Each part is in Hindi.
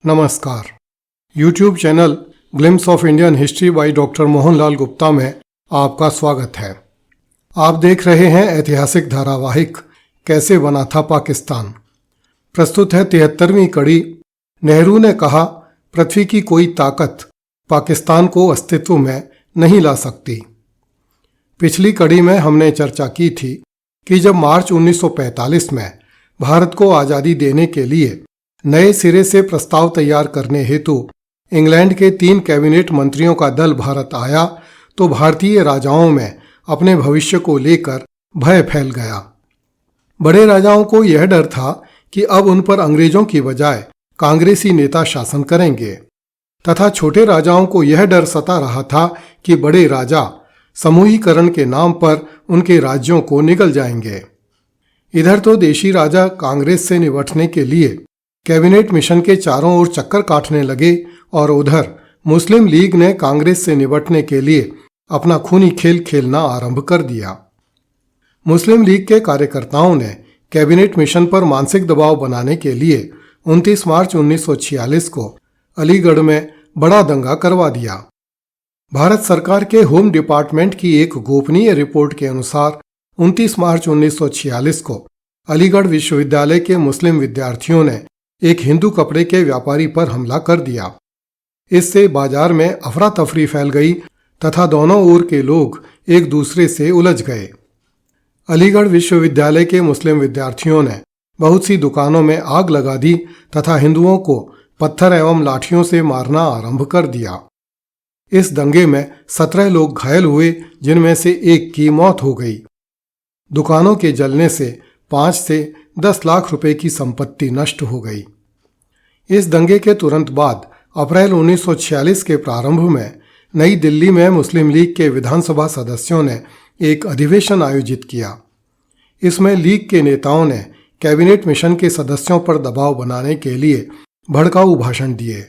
नमस्कार। YouTube channel glimpse of Indian history by doctor Mohanlal Gupta में आपका स्वागत है। आप देख रहे हैं ऐतिहासिक धारावाहिक कैसे बना था पाकिस्तान। प्रस्तुत है 73वीं कड़ी। नेहरू ने कहा, पृथ्वी की कोई ताकत पाकिस्तान को अस्तित्व में नहीं ला सकती। पिछली कड़ी में हमने चर्चा की थी कि जब मार्च 1945 में भारत को आज़ादी देने के लिए नए सिरे से प्रस्ताव तैयार करने हेतु इंग्लैंड के 3 कैबिनेट मंत्रियों का दल भारत आया तो भारतीय राजाओं में अपने भविष्य को लेकर भय फैल गया। बड़े राजाओं को यह डर था कि अब उन पर अंग्रेजों की बजाय कांग्रेसी नेता शासन करेंगे, तथा छोटे राजाओं को यह डर सता रहा था कि बड़े राजा समूहीकरण के नाम पर उनके राज्यों को निगल जाएंगे। इधर तो देशी राजा कांग्रेस से निपटने के लिए कैबिनेट मिशन के चारों ओर चक्कर काटने लगे और उधर मुस्लिम लीग ने कांग्रेस से निपटने के लिए अपना खूनी खेल खेलना आरंभ कर दिया। मुस्लिम लीग के कार्यकर्ताओं ने कैबिनेट मिशन पर मानसिक दबाव बनाने के लिए 29 मार्च 1946 को अलीगढ़ में बड़ा दंगा करवा दिया। भारत सरकार के होम डिपार्टमेंट की एक गोपनीय रिपोर्ट के अनुसार 29 मार्च 1946 को अलीगढ़ विश्वविद्यालय के मुस्लिम विद्यार्थियों ने एक हिंदू कपड़े के व्यापारी पर हमला कर दिया। इससे बाजार में अफरा तफरी फैल गई तथा दोनों ओर के लोग एक दूसरे से उलझ गए। अलीगढ़ विश्वविद्यालय के मुस्लिम विद्यार्थियों ने बहुत सी दुकानों में आग लगा दी तथा हिंदुओं को पत्थर एवं लाठियों से मारना आरंभ कर दिया। इस दंगे में 17 लोग घायल हुए, जिनमें से एक की मौत हो गई। दुकानों के जलने से 5 से 10 लाख रुपए की संपत्ति नष्ट हो गई। इस दंगे के तुरंत बाद अप्रैल 1946 के प्रारंभ में नई दिल्ली में मुस्लिम लीग के विधानसभा सदस्यों ने एक अधिवेशन आयोजित किया। इसमें लीग के नेताओं ने कैबिनेट मिशन के सदस्यों पर दबाव बनाने के लिए भड़काऊ भाषण दिए।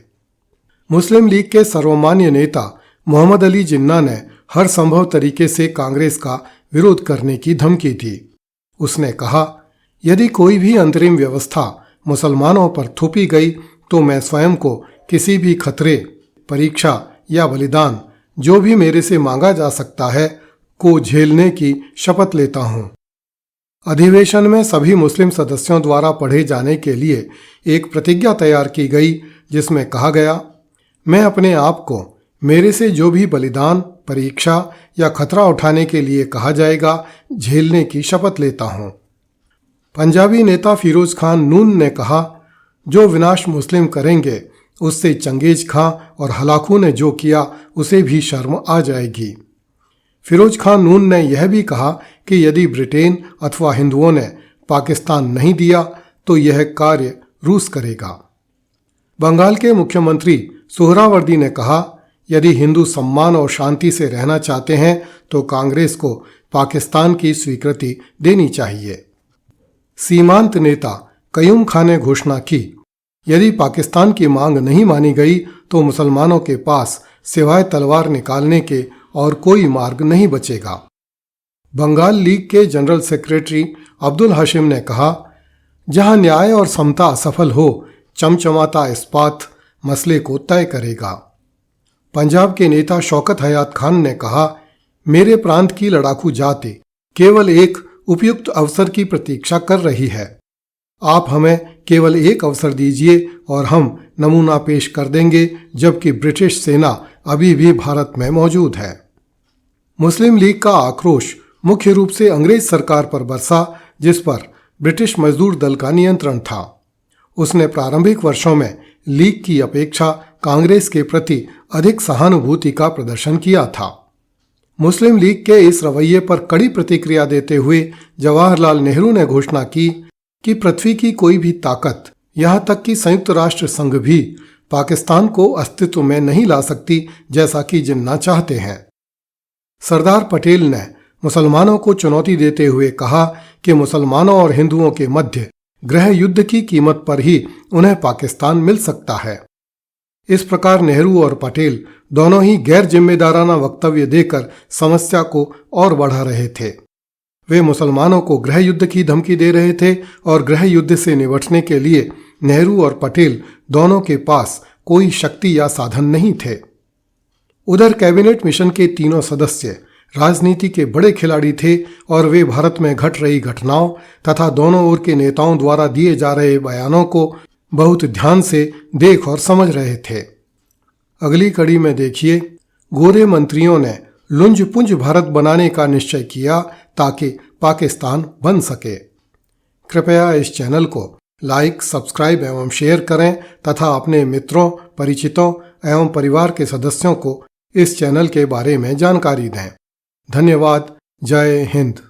मुस्लिम लीग के सर्वमान्य नेता मोहम्मद अली जिन्ना ने हर संभव तरीके से कांग्रेस का विरोध करने की धमकी दी। उसने कहा, यदि कोई भी अंतरिम व्यवस्था मुसलमानों पर थोपी गई तो मैं स्वयं को किसी भी खतरे, परीक्षा या बलिदान जो भी मेरे से मांगा जा सकता है को झेलने की शपथ लेता हूं। अधिवेशन में सभी मुस्लिम सदस्यों द्वारा पढ़े जाने के लिए एक प्रतिज्ञा तैयार की गई, जिसमें कहा गया, मैं अपने आप को मेरे से जो भी बलिदान, परीक्षा या खतरा उठाने के लिए कहा जाएगा झेलने की शपथ लेता हूं। पंजाबी नेता फिरोज खान नून ने कहा, जो विनाश मुस्लिम करेंगे उससे चंगेज खां और हलाकू ने जो किया उसे भी शर्म आ जाएगी। फिरोज खान नून ने यह भी कहा कि यदि ब्रिटेन अथवा हिंदुओं ने पाकिस्तान नहीं दिया तो यह कार्य रूस करेगा। बंगाल के मुख्यमंत्री सोहरावर्दी ने कहा, यदि हिंदू सम्मान और शांति से रहना चाहते हैं तो कांग्रेस को पाकिस्तान की स्वीकृति देनी चाहिए। सीमांत नेता कयूम खान ने घोषणा की, यदि पाकिस्तान की मांग नहीं मानी गई तो मुसलमानों के पास सिवाय तलवार निकालने के और कोई मार्ग नहीं बचेगा। बंगाल लीग के जनरल सेक्रेटरी अब्दुल हाशिम ने कहा, जहां न्याय और समता असफल हो, चमचमाता इस्पात मसले को तय करेगा। पंजाब के नेता शौकत हयात खान ने कहा, मेरे प्रांत की लड़ाकू जाति केवल एक उपयुक्त अवसर की प्रतीक्षा कर रही है। आप हमें केवल एक अवसर दीजिए और हम नमूना पेश कर देंगे, जबकि ब्रिटिश सेना अभी भी भारत में मौजूद है। मुस्लिम लीग का आक्रोश मुख्य रूप से अंग्रेज सरकार पर बरसा, जिस पर ब्रिटिश मजदूर दल का नियंत्रण था। उसने प्रारंभिक वर्षों में लीग की अपेक्षा कांग्रेस के प्रति अधिक सहानुभूति का प्रदर्शन किया था। मुस्लिम लीग के इस रवैये पर कड़ी प्रतिक्रिया देते हुए जवाहरलाल नेहरू ने घोषणा की कि पृथ्वी की कोई भी ताकत, यहां तक कि संयुक्त राष्ट्र संघ भी पाकिस्तान को अस्तित्व में नहीं ला सकती, जैसा कि जिन्ना चाहते हैं। सरदार पटेल ने मुसलमानों को चुनौती देते हुए कहा कि मुसलमानों और हिंदुओं के मध्य गृह युद्ध की कीमत पर ही उन्हें पाकिस्तान मिल सकता है। इस प्रकार नेहरू और पटेल दोनों ही गैर जिम्मेदाराना वक्तव्य देकर समस्या को और बढ़ा रहे थे। वे मुसलमानों को गृह युद्ध की धमकी दे रहे थे और गृह युद्ध से निपटने के लिए नेहरू और पटेल दोनों के पास कोई शक्ति या साधन नहीं थे। उधर कैबिनेट मिशन के तीनों सदस्य राजनीति के बड़े खिलाड़ी थे और वे भारत में घट रही घटनाओं तथा दोनों ओर के नेताओं द्वारा दिए जा रहे बयानों को बहुत ध्यान से देख और समझ रहे थे। अगली कड़ी में देखिए, गोरे मंत्रियों ने लुंज पुंज भारत बनाने का निश्चय किया ताकि पाकिस्तान बन सके। कृपया इस चैनल को लाइक, सब्सक्राइब एवं शेयर करें तथा अपने मित्रों, परिचितों एवं परिवार के सदस्यों को इस चैनल के बारे में जानकारी दें। धन्यवाद। जय हिंद।